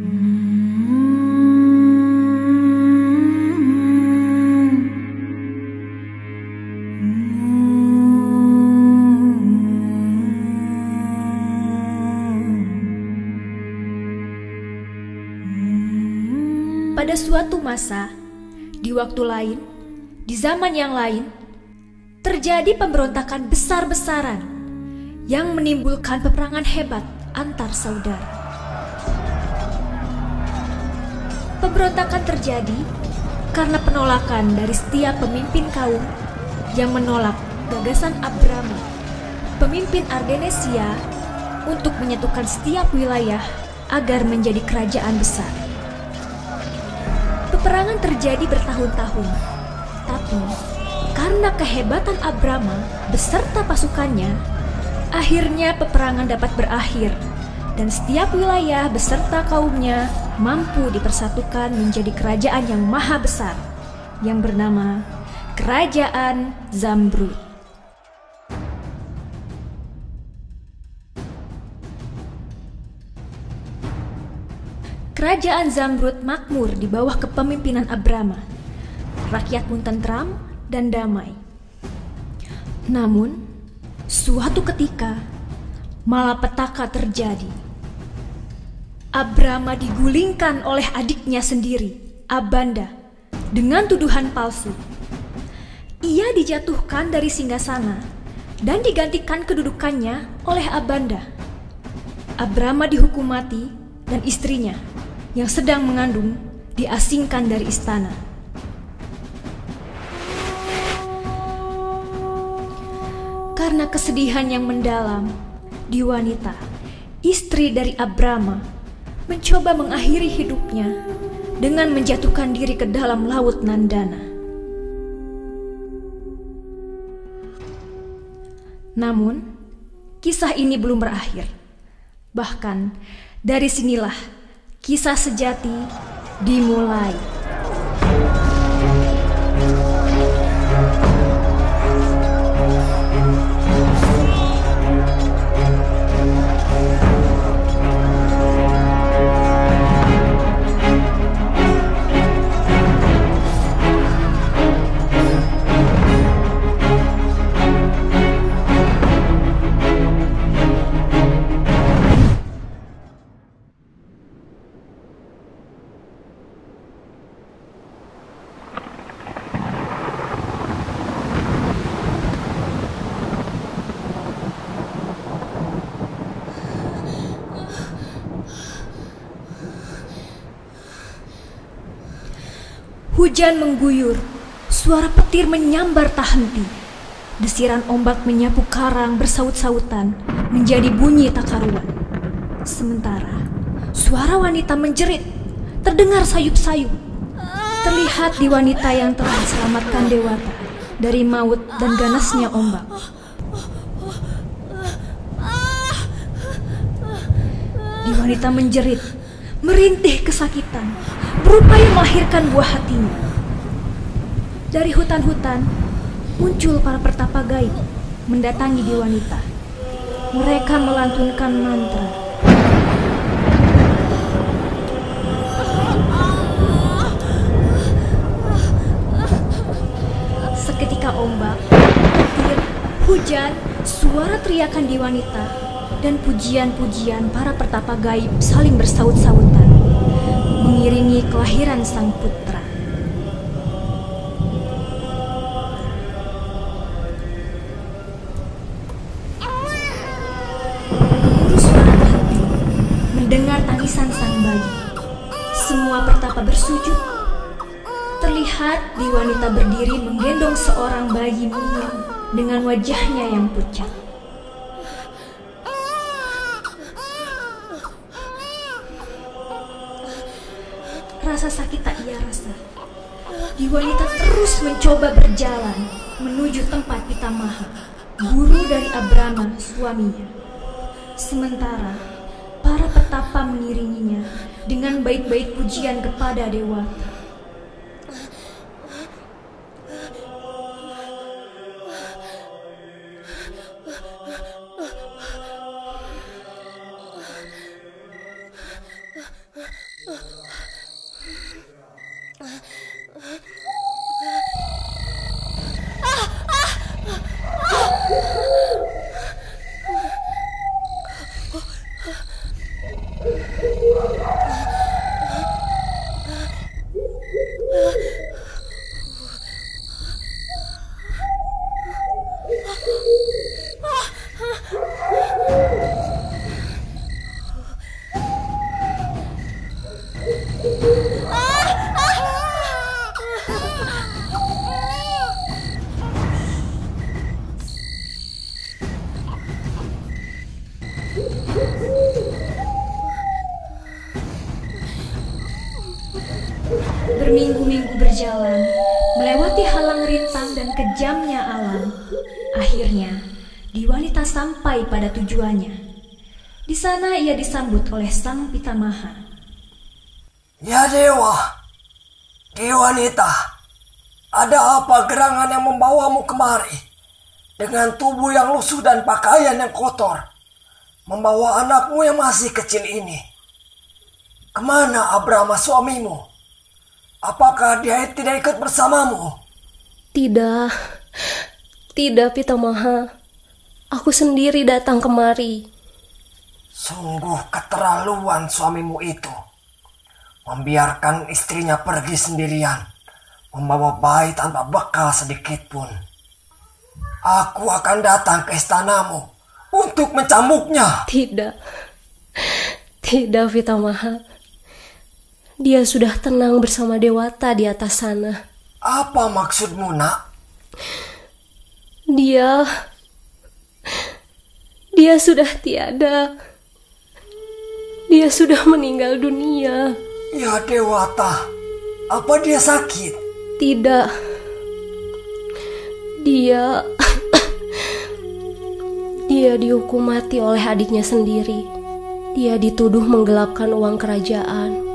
Pada suatu masa, di waktu lain, di zaman yang lain, terjadi pemberontakan besar-besaran yang menimbulkan peperangan hebat antar saudara. Pemberontakan terjadi karena penolakan dari setiap pemimpin kaum yang menolak gagasan Abrama, pemimpin Ardenesia, untuk menyatukan setiap wilayah agar menjadi kerajaan besar. Peperangan terjadi bertahun-tahun, tapi karena kehebatan Abrama beserta pasukannya, akhirnya peperangan dapat berakhir dan setiap wilayah beserta kaumnya mampu dipersatukan menjadi kerajaan yang maha besar yang bernama Kerajaan Zamrud. Kerajaan Zamrud makmur di bawah kepemimpinan Abrama. Rakyat pun tentram dan damai. Namun, suatu ketika malapetaka terjadi. Abrama digulingkan oleh adiknya sendiri, Abanda, dengan tuduhan palsu. Ia dijatuhkan dari singgasana dan digantikan kedudukannya oleh Abanda. Abrama dihukum mati dan istrinya yang sedang mengandung diasingkan dari istana. Karena kesedihan yang mendalam, di wanita, istri dari Abrama, mencoba mengakhiri hidupnya dengan menjatuhkan diri ke dalam laut Nandana. Namun, kisah ini belum berakhir. Bahkan, dari sinilah kisah sejati dimulai. Hujan mengguyur, suara petir menyambar tak henti. Desiran ombak menyapu karang bersaut-sautan menjadi bunyi tak karuan. Sementara suara wanita menjerit terdengar sayup-sayup. Terlihat di wanita yang telah diselamatkan Dewata dari maut dan ganasnya ombak. Di wanita menjerit, merintih kesakitan, berupaya melahirkan buah hatinya. Dari hutan-hutan muncul para pertapa gaib mendatangi di wanita. Mereka melantunkan mantra. Seketika ombak, petir, hujan, suara teriakan di wanita, dan pujian-pujian para pertapa gaib saling bersaut-sautan mengiringi kelahiran sang putra. Gemuruh suara hati mendengar tangisan sang bayi. Semua pertapa bersujud. Terlihat di wanita berdiri menggendong seorang bayi mungil dengan wajahnya yang pucat. Rasa sakit tak ia rasa. Di wanita terus mencoba berjalan menuju tempat Pitamaha, guru dari Abrama, suaminya. Sementara para petapa mengiringinya dengan bait-bait pujian kepada Dewata. Berminggu-minggu berjalan, melewati halang rintang dan kejamnya alam. Akhirnya, Diwanita sampai pada tujuannya. Di sana ia disambut oleh Sang Pitamaha. Ya Dewa, Diwanita, ada apa gerangan yang membawamu kemari? Dengan tubuh yang lusuh dan pakaian yang kotor, membawa anakmu yang masih kecil ini. Kemana Abrama suamimu? Apakah dia tidak ikut bersamamu? Tidak, Pitamaha. Aku sendiri datang kemari. Sungguh keterlaluan suamimu itu. Membiarkan istrinya pergi sendirian, membawa bayi tanpa bekal sedikit pun. Aku akan datang ke istanamu untuk mencambuknya. Tidak, Pitamaha. Dia sudah tenang bersama Dewata di atas sana. Apa maksudmu, Nak? Dia sudah tiada. Dia sudah meninggal dunia. Ya Dewata, apa dia sakit? Tidak. Dia dihukum mati oleh adiknya sendiri. Dia dituduh menggelapkan uang kerajaan,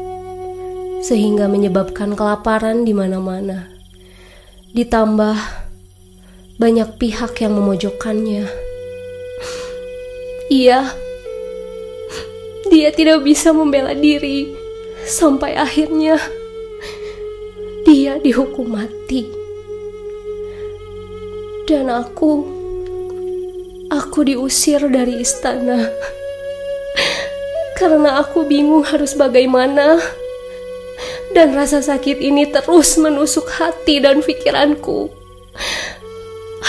sehingga menyebabkan kelaparan di mana-mana. Ditambah banyak pihak yang memojokkannya. Dia tidak bisa membela diri, sampai akhirnya dia dihukum mati. Dan aku diusir dari istana karena aku bingung harus bagaimana. Dan rasa sakit ini terus menusuk hati dan pikiranku.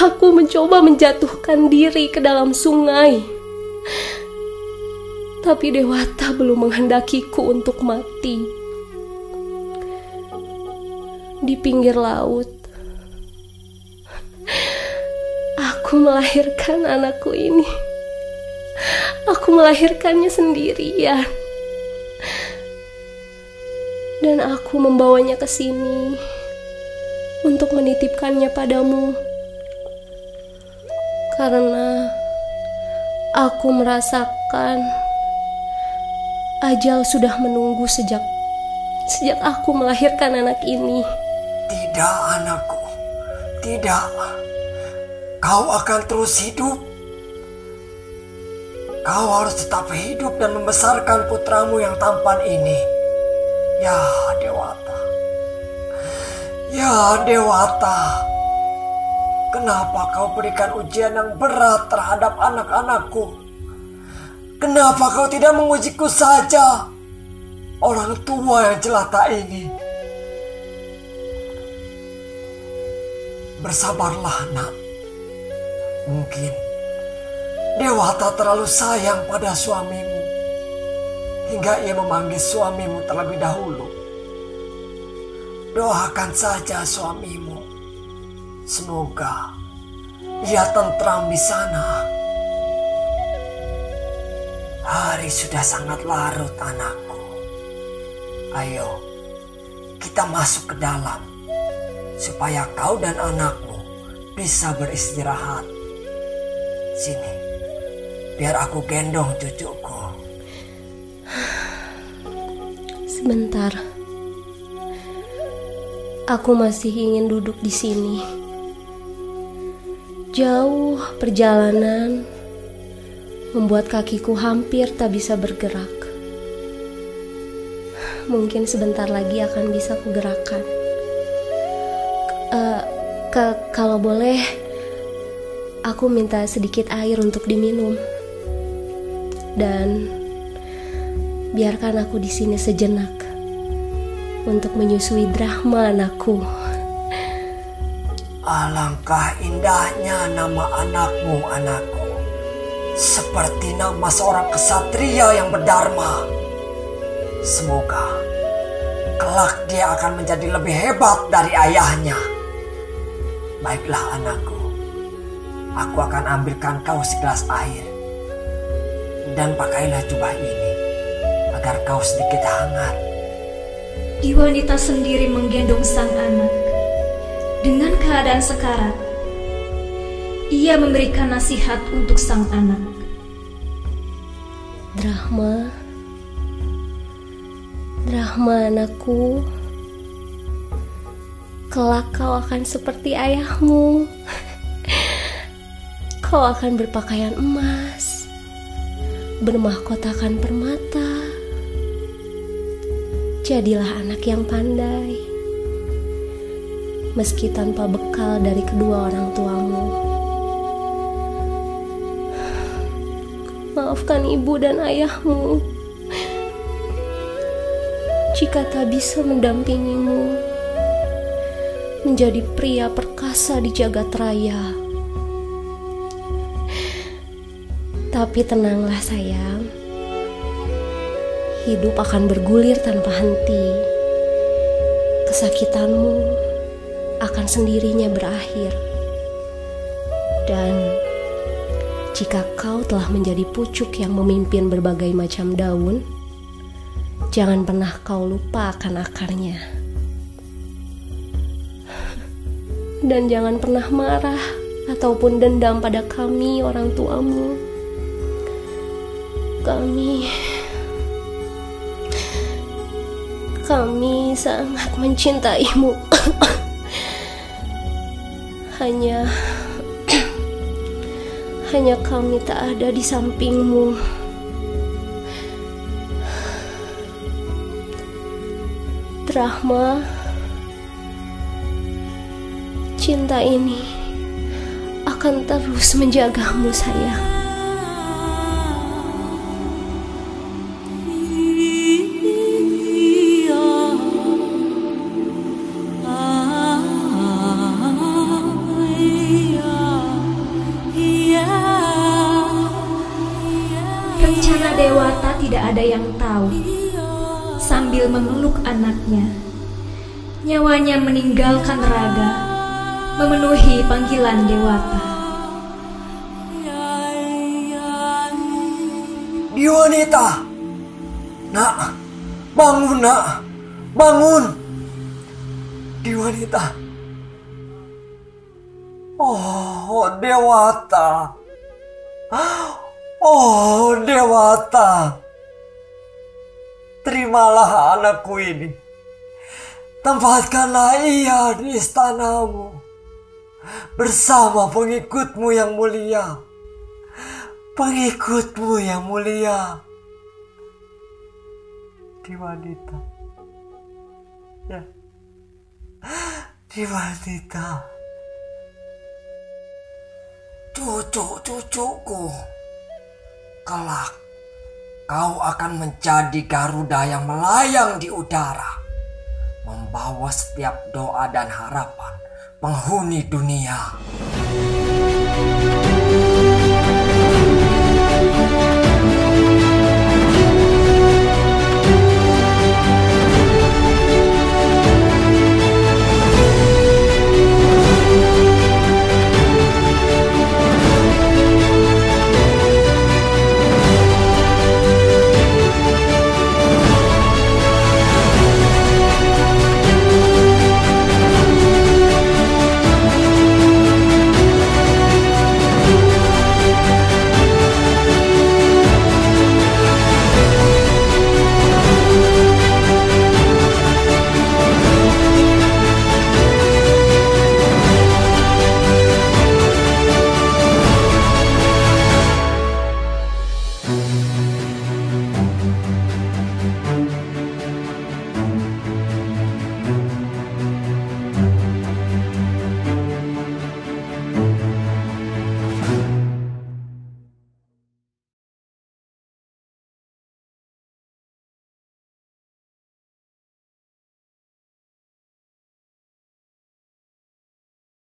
Aku mencoba menjatuhkan diri ke dalam sungai, tapi Dewata belum menghendakiku untuk mati. Di pinggir laut, aku melahirkan anakku ini. Aku melahirkannya sendirian. Dan aku membawanya ke sini untuk menitipkannya padamu. Karena aku merasakan ajal sudah menunggu sejak aku melahirkan anak ini. Tidak, anakku. Tidak. Kau akan terus hidup. Kau harus tetap hidup dan membesarkan putramu yang tampan ini. Ya Dewata. Ya Dewata. Kenapa kau berikan ujian yang berat terhadap anak-anakku? Kenapa kau tidak mengujiku saja, orang tua yang celaka ini? Bersabarlah, Nak. Mungkin Dewata terlalu sayang pada suamimu, hingga ia memanggil suamimu terlebih dahulu. Doakan saja suamimu. Semoga ia tentram di sana. Hari sudah sangat larut, anakku. Ayo, kita masuk ke dalam, supaya kau dan anakmu bisa beristirahat. Sini, biar aku gendong cucuku. Sebentar. Aku masih ingin duduk di sini. Jauh perjalanan membuat kakiku hampir tak bisa bergerak. mungkin sebentar lagi akan bisa kugerakkan. Kalau boleh, aku minta sedikit air untuk diminum. Dan biarkan aku di sini sejenak untuk menyusui Drahma anakku. Alangkah indahnya nama anakmu, anakku. Seperti nama seorang kesatria yang berdharma. Semoga kelak dia akan menjadi lebih hebat dari ayahnya. Baiklah anakku, aku akan ambilkan kau segelas air. Dan pakailah jubah ini agar kau sedikit hangat. Wanita sendiri menggendong sang anak. Dengan keadaan sekarat, ia memberikan nasihat untuk sang anak. Drahma anakku, kelak kau akan seperti ayahmu. Kau akan berpakaian emas, bermahkotakan permata. Jadilah anak yang pandai, meski tanpa bekal dari kedua orang tuamu. Maafkan ibu dan ayahmu jika tak bisa mendampingimu menjadi pria perkasa di jagat raya. Tapi tenanglah sayang, hidup akan bergulir tanpa henti. Kesakitanmu akan sendirinya berakhir. Dan jika kau telah menjadi pucuk yang memimpin berbagai macam daun, jangan pernah kau lupa akan akarnya. Dan jangan pernah marah ataupun dendam pada kami, orang tuamu. Kami sangat mencintaimu. Hanya kami tak ada di sampingmu. Drahma, cinta ini akan terus menjagamu sayang. Rencana Dewata tidak ada yang tahu. Sambil memeluk anaknya, nyawanya meninggalkan raga, memenuhi panggilan Dewata. Wanita, nak, bangun nak, bangun. Wanita. Oh Dewata. Oh Dewata, terimalah anakku ini. Tempatkanlah ia di istanamu bersama pengikutmu yang mulia. Pengikutmu yang mulia. Wanita. Ya. Wanita. Cucu-cucuku. Kelak, kau akan menjadi Garuda yang melayang di udara, membawa setiap doa dan harapan penghuni dunia.